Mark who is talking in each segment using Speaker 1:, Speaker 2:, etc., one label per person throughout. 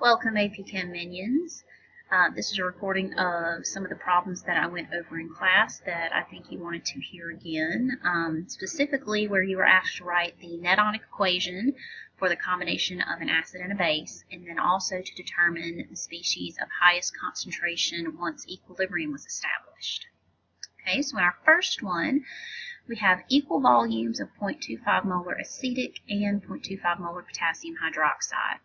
Speaker 1: Welcome AP Chem Minions. This is a recording of some of the problems that I went over in class that I think you wanted to hear again, specifically where you were asked to write the net ionic equation for the combination of an acid and a base, and then also to determine the species of highest concentration once equilibrium was established. Okay, so in our first one, we have equal volumes of 0.25 molar acetic and 0.25 molar potassium hydroxide.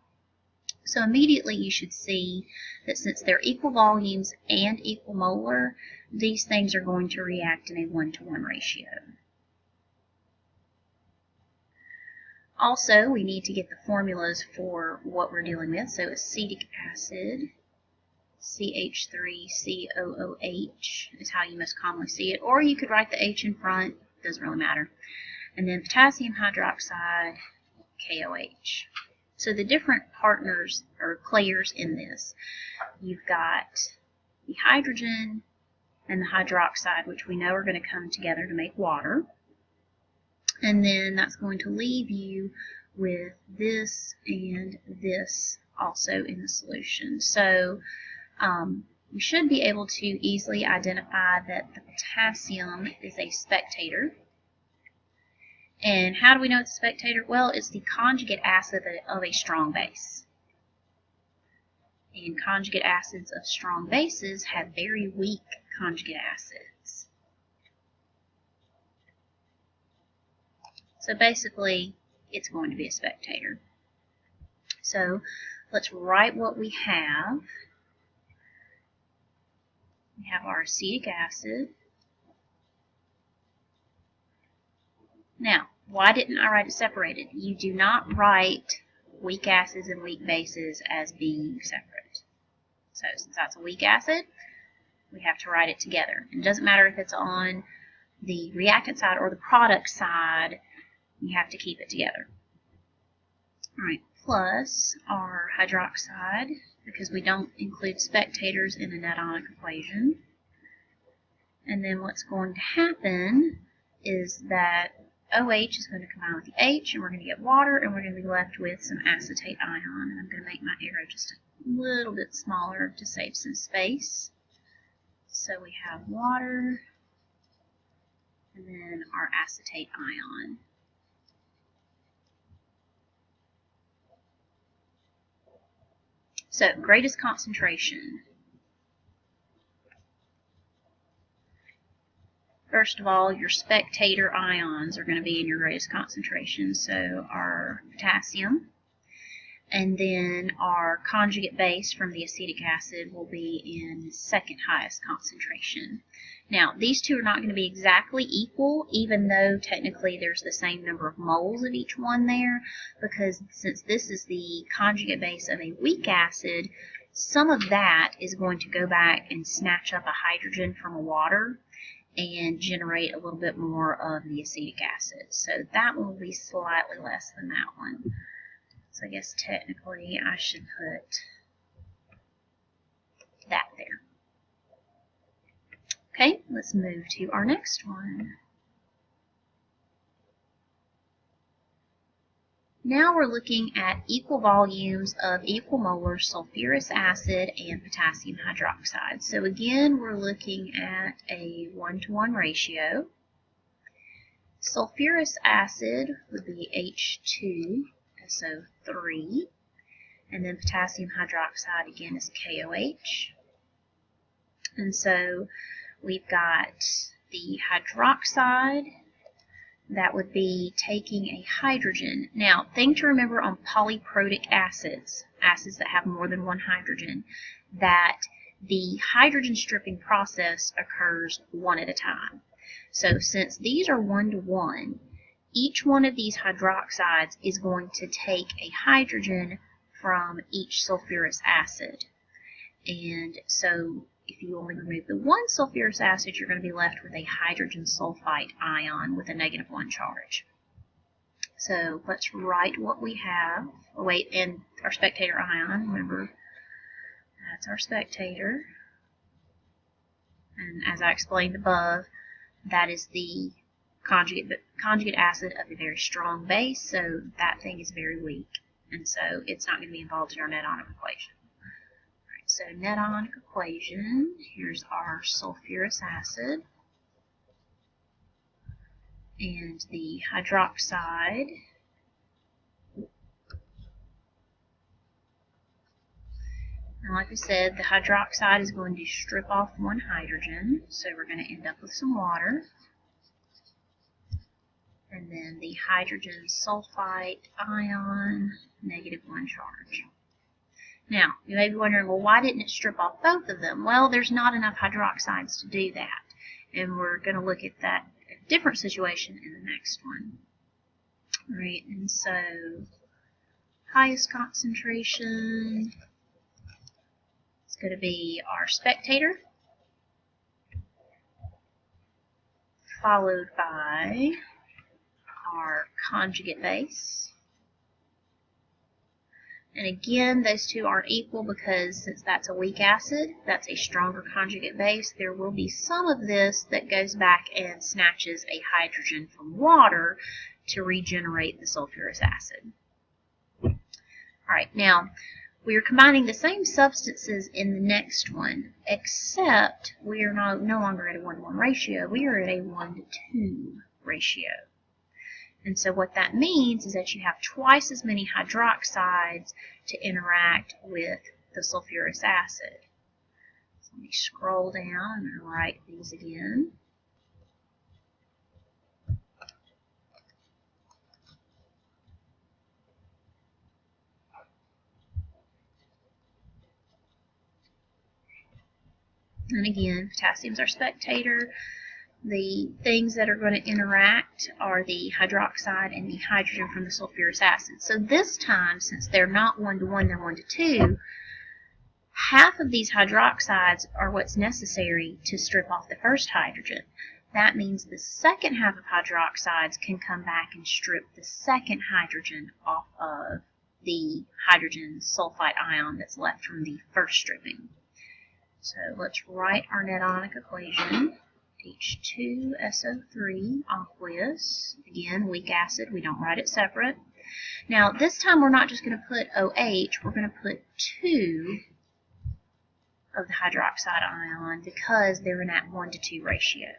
Speaker 1: So immediately you should see that since they're equal volumes and equal molar, these things are going to react in a 1-to-1 ratio. Also, we need to get the formulas for what we're dealing with. So acetic acid, CH3COOH is how you most commonly see it, or you could write the H in front, doesn't really matter. And then potassium hydroxide, KOH. So the different partners or players in this, you've got the hydrogen and the hydroxide, which we know are going to come together to make water. And then that's going to leave you with this and this also in the solution. So you should be able to easily identify that the potassium is a spectator. And how do we know it's a spectator? Well, it's the conjugate acid of a strong base. And conjugate acids of strong bases have very weak conjugate acids. So basically, it's going to be a spectator. So let's write what we have. We have our acetic acid. Now, why didn't I write it separated? You do not write weak acids and weak bases as being separate. So since that's a weak acid, we have to write it together. It doesn't matter if it's on the reactant side or the product side, you have to keep it together. Alright, plus our hydroxide, because we don't include spectators in the net ionic equation. And then what's going to happen is that OH is going to combine with the H, and we're going to get water, and we're going to be left with some acetate ion. And I'm going to make my arrow just a little bit smaller to save some space. So we have water, and then our acetate ion. So, greatest concentration. First of all, your spectator ions are going to be in your greatest concentration, so our potassium. And then our conjugate base from the acetic acid will be in second highest concentration. Now, these two are not going to be exactly equal, even though technically there's the same number of moles of each one there, because since this is the conjugate base of a weak acid, some of that is going to go back and snatch up a hydrogen from a water and generate a little bit more of the acetic acid. So that one will be slightly less than that one. So I guess technically I should put that there. Okay, let's move to our next one. Now we're looking at equal volumes of equal molar sulfurous acid and potassium hydroxide. So again, we're looking at a 1-to-1 ratio. Sulfurous acid would be H2SO3, and then potassium hydroxide again is KOH. And so we've got the hydroxide. That would be taking a hydrogen. Now, thing to remember on polyprotic acids, acids that have more than one hydrogen, that the hydrogen stripping process occurs one at a time. So since these are 1-to-1, each one of these hydroxides is going to take a hydrogen from each sulfurous acid. And so if you only remove the one sulfurous acid, you're going to be left with a hydrogen sulfite ion with a -1 charge. So let's write what we have. Oh, wait, and our spectator ion, remember, that's our spectator. And as I explained above, that is the conjugate acid of a very strong base, so that thing is very weak. and so it's not going to be involved in our net ionic equation. All right, so net ionic equation, here's our sulfurous acid and the hydroxide. And like I said, the hydroxide is going to strip off one hydrogen, so we're going to end up with some water. And then the hydrogen sulfite ion, -1 charge. Now, you may be wondering, well, why didn't it strip off both of them? Well, there's not enough hydroxides to do that. And we're going to look at that different situation in the next one. All right, and so highest concentration is going to be our spectator, followed by our conjugate base. And again, those two aren't equal because since that's a weak acid, that's a stronger conjugate base. There will be some of this that goes back and snatches a hydrogen from water to regenerate the sulfurous acid. All right, now we are combining the same substances in the next one, except we are no longer at a 1-to-1 ratio. We are at a 1-to-2 ratio. And so what that means is that you have twice as many hydroxides to interact with the sulfurous acid. So let me scroll down and write these again. And again, potassium's our spectator. The things that are going to interact are the hydroxide and the hydrogen from the sulfurous acid. So this time, since they're not 1-to-1, they're 1-to-2, half of these hydroxides are what's necessary to strip off the first hydrogen. That means the second half of hydroxides can come back and strip the second hydrogen off of the hydrogen sulfite ion that's left from the first stripping. So let's write our net ionic equation. H2SO3 aqueous. Again, weak acid, we don't write it separate. Now, this time we're not just going to put OH, we're going to put 2 of the hydroxide ion because they're in that 1-to-2 ratio.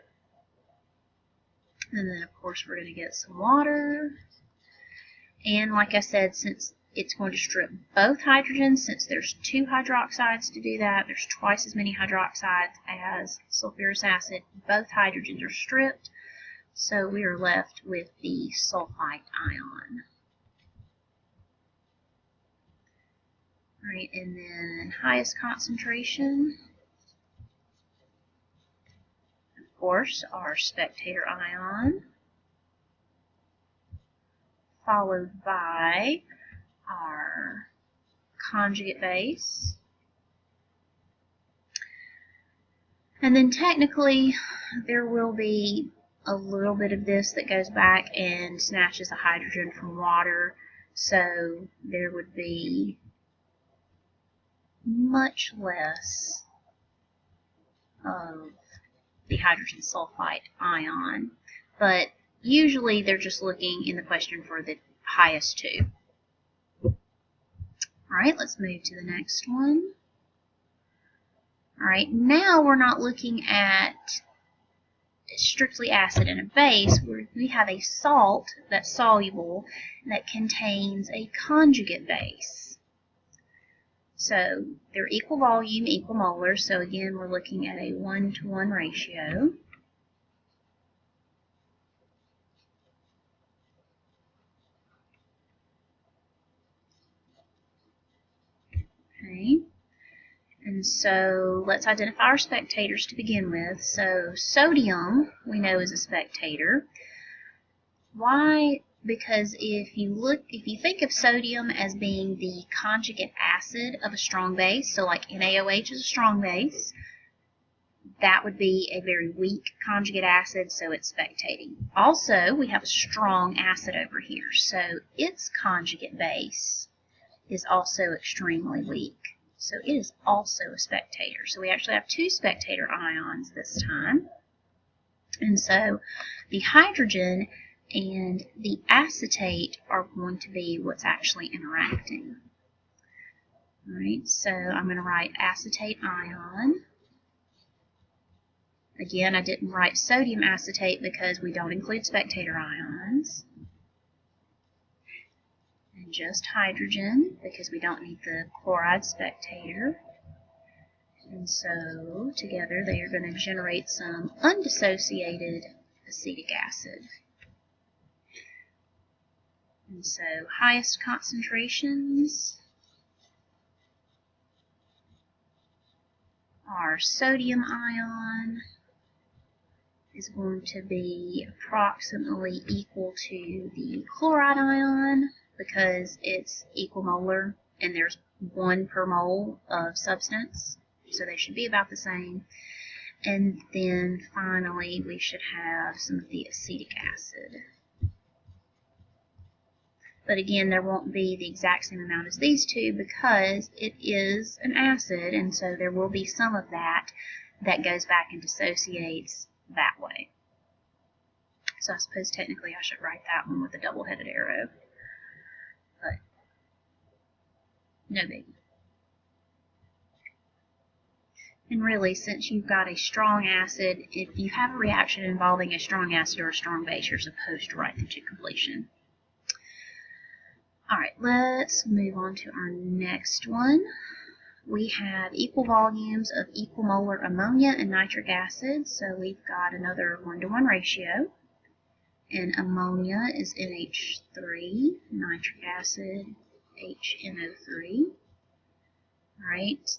Speaker 1: And then, of course, we're going to get some water. And like I said, since it's going to strip both hydrogens, since there's 2 hydroxides to do that, there's twice as many hydroxides as sulfurous acid. Both hydrogens are stripped, so we are left with the sulfite ion. All right, and then highest concentration, of course, our spectator ion, followed by our conjugate base. And then technically there will be a little bit of this that goes back and snatches a hydrogen from water, so there would be much less of the hydrogen sulfite ion, but usually they're just looking in the question for the highest 2. Alright, let's move to the next one. Alright, now we're not looking at strictly acid and a base. We have a salt that's soluble that contains a conjugate base. So they're equal volume, equal molar, so again we're looking at a 1-to-1 ratio. Okay, and so let's identify our spectators to begin with. So sodium we know is a spectator. Why? Because if you think of sodium as being the conjugate acid of a strong base, so like NaOH is a strong base, that would be a very weak conjugate acid, so it's spectating. Also, we have a strong acid over here, so its conjugate base is also extremely weak. So it is also a spectator. So we actually have 2 spectator ions this time. And so the hydrogen and the acetate are going to be what's actually interacting. Alright, so I'm going to write acetate ion. Again, I didn't write sodium acetate because we don't include spectator ions. And just hydrogen because we don't need the chloride spectator. And so together they are going to generate some undissociated acetic acid. And so highest concentrations our sodium ion is going to be approximately equal to the chloride ion because it's equimolar and there's 1 per mole of substance, so they should be about the same. And then finally we should have some of the acetic acid. But again, there won't be the exact same amount as these two because it is an acid, and so there will be some of that that goes back and dissociates that way. So I suppose technically I should write that one with a double-headed arrow, but no biggie. And really, since you've got a strong acid, if you have a reaction involving a strong acid or a strong base, you're supposed to write them to completion. Alright, let's move on to our next one. We have equal volumes of equimolar ammonia and nitric acid, so we've got another 1-to-1 ratio. And ammonia is NH3, nitric acid HNO3. Alright,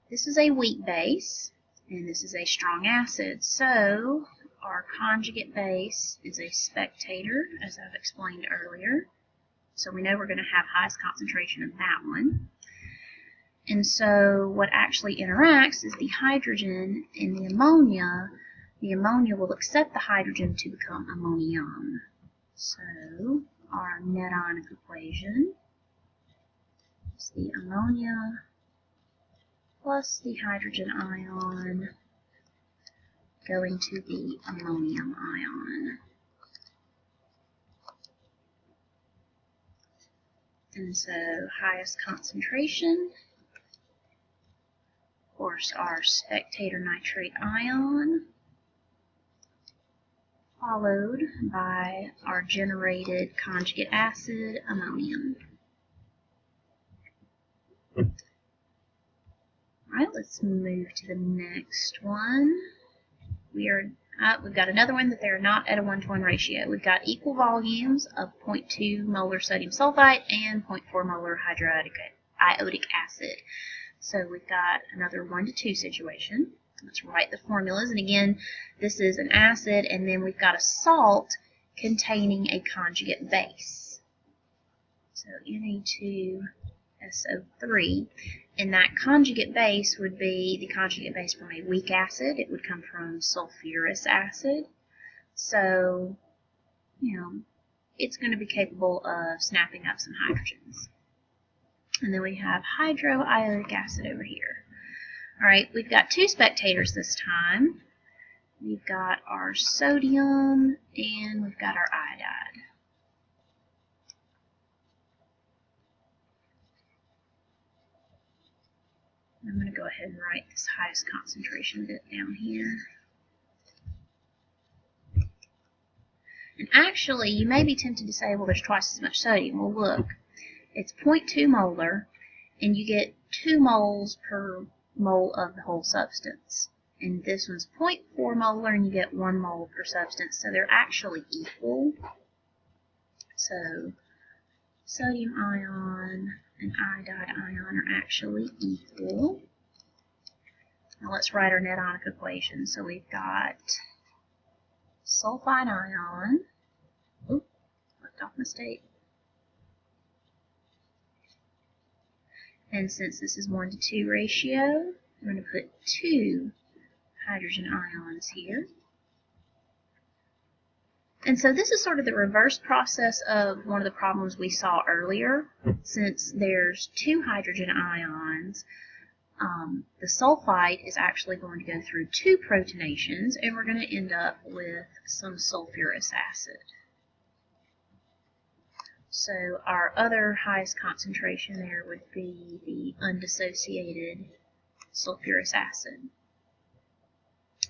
Speaker 1: this is a weak base, and this is a strong acid, so our conjugate base is a spectator, as I've explained earlier. So we know we're going to have highest concentration of that one. And so what actually interacts is the hydrogen in the ammonia. The ammonia will accept the hydrogen to become ammonium. So our net ionic equation is the ammonia plus the hydrogen ion going to the ammonium ion. And so highest concentration, of course, our spectator nitrate ion, followed by our generated conjugate acid, ammonium. Alright, let's move to the next one. We've got another one that they're not at a 1-to-1 ratio. We've got equal volumes of 0.2 molar sodium sulfite and 0.4 molar iodic acid. So we've got another 1-to-2 situation. Let's write the formulas. And again, this is an acid, and then we've got a salt containing a conjugate base. So Na2SO3. And that conjugate base would be the conjugate base from a weak acid. It would come from sulfurous acid. So, it's going to be capable of snapping up some hydrogens. And then we have hydroiodic acid over here. Alright, we've got 2 spectators this time. We've got our sodium and we've got our iodide. I'm going to go ahead and write this highest concentration bit down here. And actually, you may be tempted to say, well, there's twice as much sodium. Well, look, it's 0.2 molar, and you get 2 moles per mole of the whole substance. And this one's 0.4 molar, and you get 1 mole per substance. So they're actually equal. So sodium ion and iodide ion are actually equal. Now let's write our net ionic equation. So we've got sulfide ion. Oop, left off my state. And since this is 1-to-2 ratio, we're going to put 2 hydrogen ions here. And so this is sort of the reverse process of one of the problems we saw earlier. Since there's 2 hydrogen ions, the sulfite is actually going to go through 2 protonations, and we're going to end up with some sulfurous acid. So our other highest concentration there would be the undissociated sulfurous acid.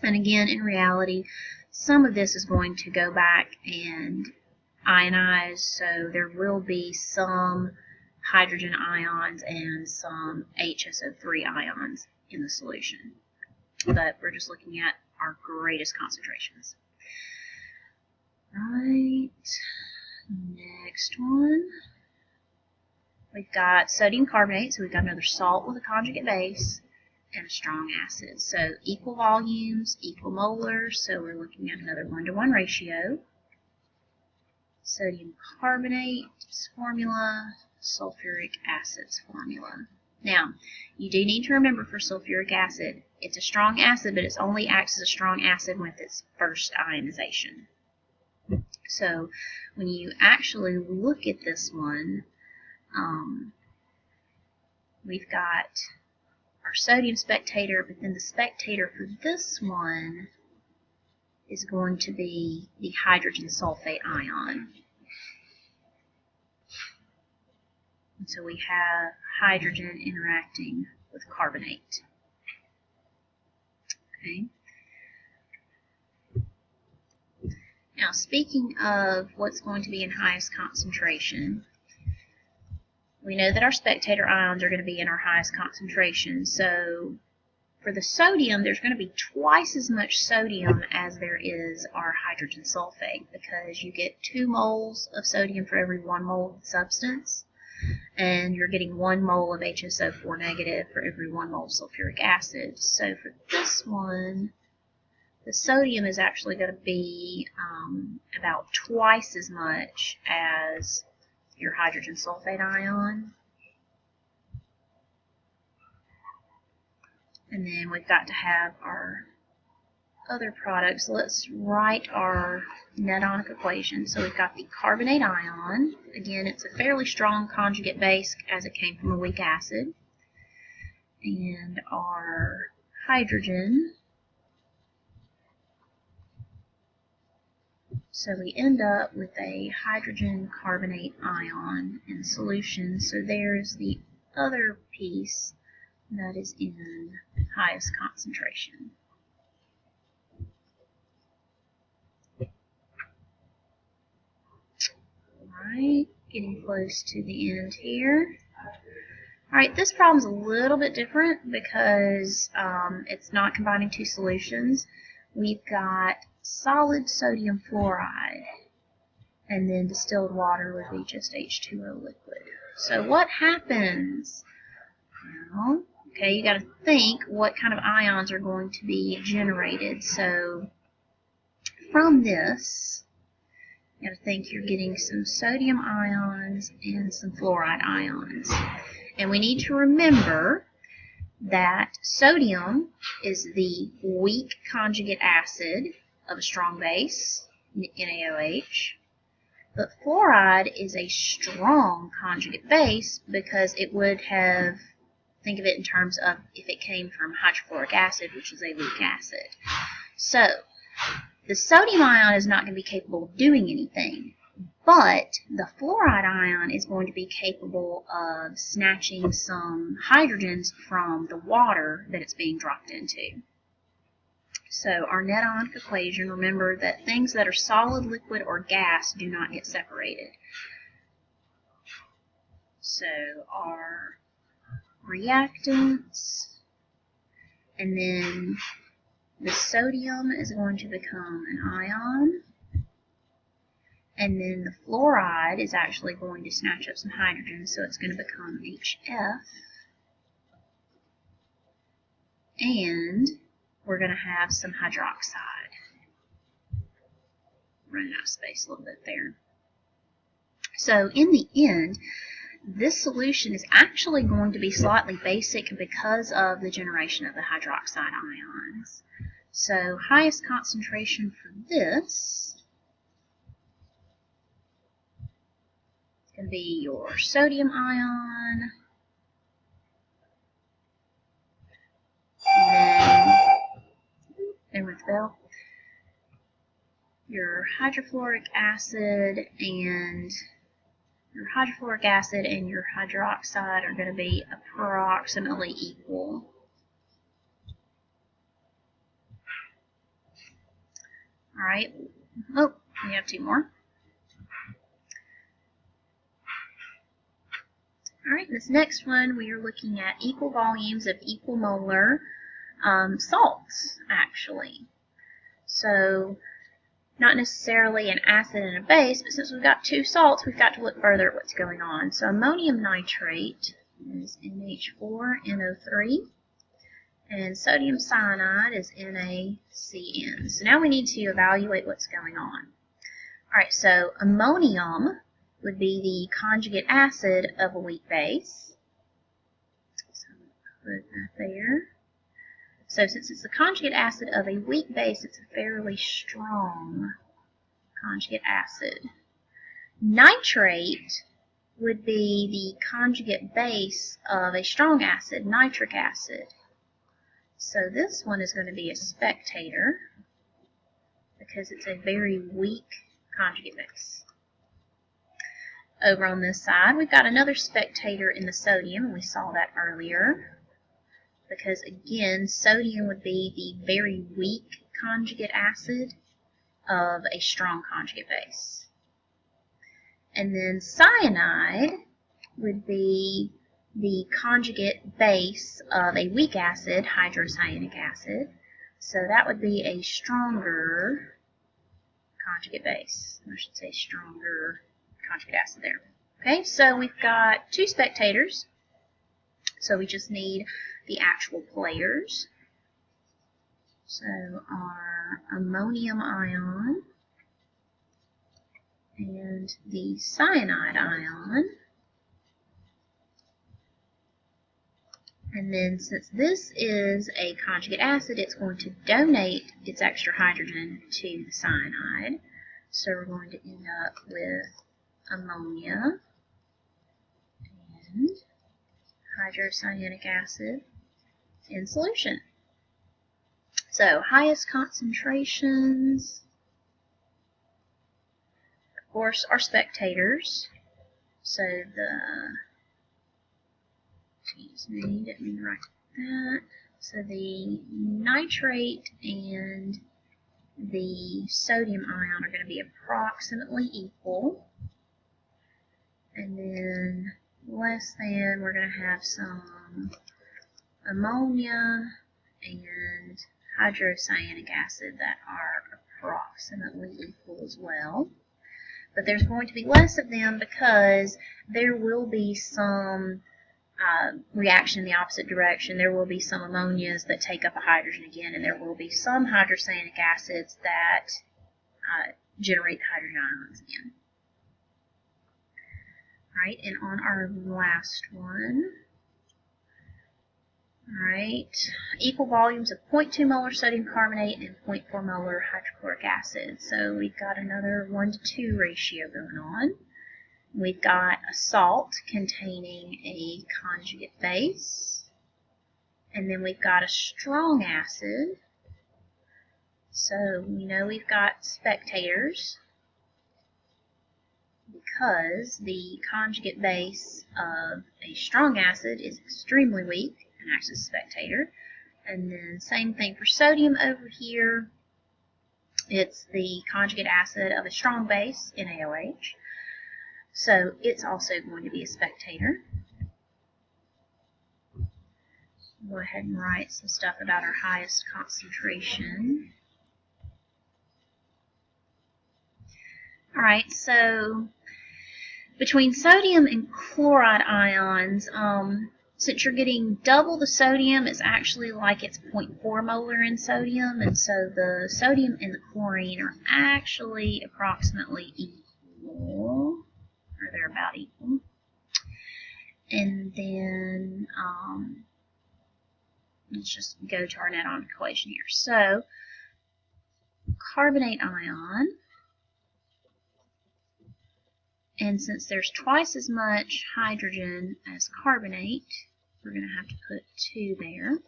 Speaker 1: And again, in reality, some of this is going to go back and ionize, so there will be some hydrogen ions and some HSO3 ions in the solution. But we're just looking at our greatest concentrations. Right, next one. We've got sodium carbonate, so we've got another salt with a conjugate base and a strong acid. So equal volumes, equal molars, so we're looking at another 1-to-1 ratio. Sodium carbonate's formula, sulfuric acid's formula. Now, you do need to remember for sulfuric acid, it's a strong acid, but it only acts as a strong acid with its first ionization. So when you actually look at this one, we've got our sodium spectator, but then the spectator for this one is going to be the hydrogen sulfate ion. And so we have hydrogen interacting with carbonate. Okay. Now, speaking of what's going to be in highest concentration, we know that our spectator ions are going to be in our highest concentration. So for the sodium, there's going to be twice as much sodium as there is our hydrogen sulfate, because you get 2 moles of sodium for every 1 mole of the substance, and you're getting 1 mole of HSO4 negative for every 1 mole of sulfuric acid. So for this one, the sodium is actually going to be about twice as much as your hydrogen sulfate ion. And then we've got to have our other products. So let's write our net ionic equation. So we've got the carbonate ion. Again, it's a fairly strong conjugate base as it came from a weak acid. And our hydrogen. So we end up with a hydrogen carbonate ion in solution. So there's the other piece that is in highest concentration. Alright, getting close to the end here. Alright, this problem's a little bit different because it's not combining 2 solutions. We've got solid sodium fluoride, and then distilled water would be just H2O liquid. So what happens? Well, okay, you got to think what kind of ions are going to be generated. So from this, you got to think you're getting some sodium ions and some fluoride ions. And we need to remember that sodium is the weak conjugate acid of a strong base, NaOH, but fluoride is a strong conjugate base because it would have, think of it in terms of if it came from hydrofluoric acid, which is a weak acid. So the sodium ion is not going to be capable of doing anything, but the fluoride ion is going to be capable of snatching some hydrogens from the water that it's being dropped into. So our net ionic equation, remember that things that are solid, liquid, or gas do not get separated. So our reactants, and then the sodium is going to become an ion, and then the fluoride is actually going to snatch up some hydrogen, so it's going to become HF, and we're going to have some hydroxide. Running out of space a little bit there. So in the end, this solution is actually going to be slightly basic because of the generation of the hydroxide ions. So highest concentration for this is going to be your sodium ion, and then with the bell, your hydrofluoric acid, and your hydrofluoric acid and your hydroxide are going to be approximately equal. Alright, oh, we have two more. Alright, this next one we are looking at equal volumes of equal molar salts, actually. So, not necessarily an acid and a base, but since we've got two salts, we've got to look further at what's going on. So, ammonium nitrate is NH4NO3, and sodium cyanide is NaCN. So, now we need to evaluate what's going on. Alright, so ammonium would be the conjugate acid of a weak base. So, put that there. So since it's the conjugate acid of a weak base, it's a fairly strong conjugate acid. Nitrate would be the conjugate base of a strong acid, nitric acid. So this one is going to be a spectator because it's a very weak conjugate base. Over on this side, we've got another spectator in the sodium, and we saw that earlier. Because again, sodium would be the very weak conjugate acid of a strong conjugate base. And then cyanide would be the conjugate base of a weak acid, hydrocyanic acid. So that would be a stronger conjugate base. I should say stronger conjugate acid there. Okay, so we've got two spectators. So we just need the actual players. So our ammonium ion and the cyanide ion. And then since this is a conjugate acid, it's going to donate its extra hydrogen to the cyanide. So we're going to end up with ammonia and hydrocyanic acid in solution. So highest concentrations, of course, are spectators. So excuse me, didn't mean to write that. So the nitrate and the sodium ion are going to be approximately equal. And then less than, we're going to have some ammonia and hydrocyanic acid that are approximately equal as well. But there's going to be less of them because there will be some reaction in the opposite direction. There will be some ammonias that take up a hydrogen again, and there will be some hydrocyanic acids that generate hydrogen ions again. Alright, and on our last one, alright, equal volumes of 0.2 molar sodium carbonate and 0.4 molar hydrochloric acid. So we've got another 1:2 ratio going on. We've got a salt containing a conjugate base, and then we've got a strong acid. So we know we've got spectators because the conjugate base of a strong acid is extremely weak and acts as a spectator. And then same thing for sodium over here. It's the conjugate acid of a strong base, NaOH. So it's also going to be a spectator. Go ahead and write some stuff about our highest concentration. Alright, so between sodium and chloride ions, since you're getting double the sodium, it's actually like it's 0.4 molar in sodium, and so the sodium and the chlorine are actually approximately equal, or they're about equal. And then let's just go to our net ionic equation here. So carbonate ion, and since there's twice as much hydrogen as carbonate, we're going to have to put 2 there.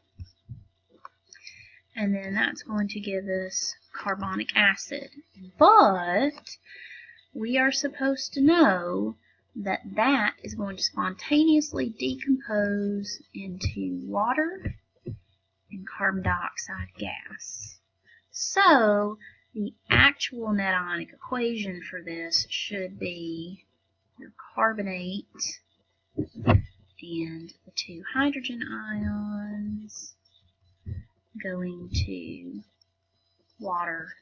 Speaker 1: And then that's going to give us carbonic acid. But we are supposed to know that is going to spontaneously decompose into water and carbon dioxide gas. So the actual net ionic equation for this should be your carbonate and the 2 hydrogen ions going to water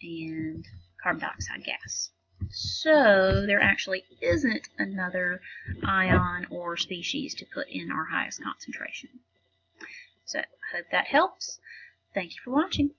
Speaker 1: and carbon dioxide gas. So there actually isn't another ion or species to put in our highest concentration. So I hope that helps. Thank you for watching.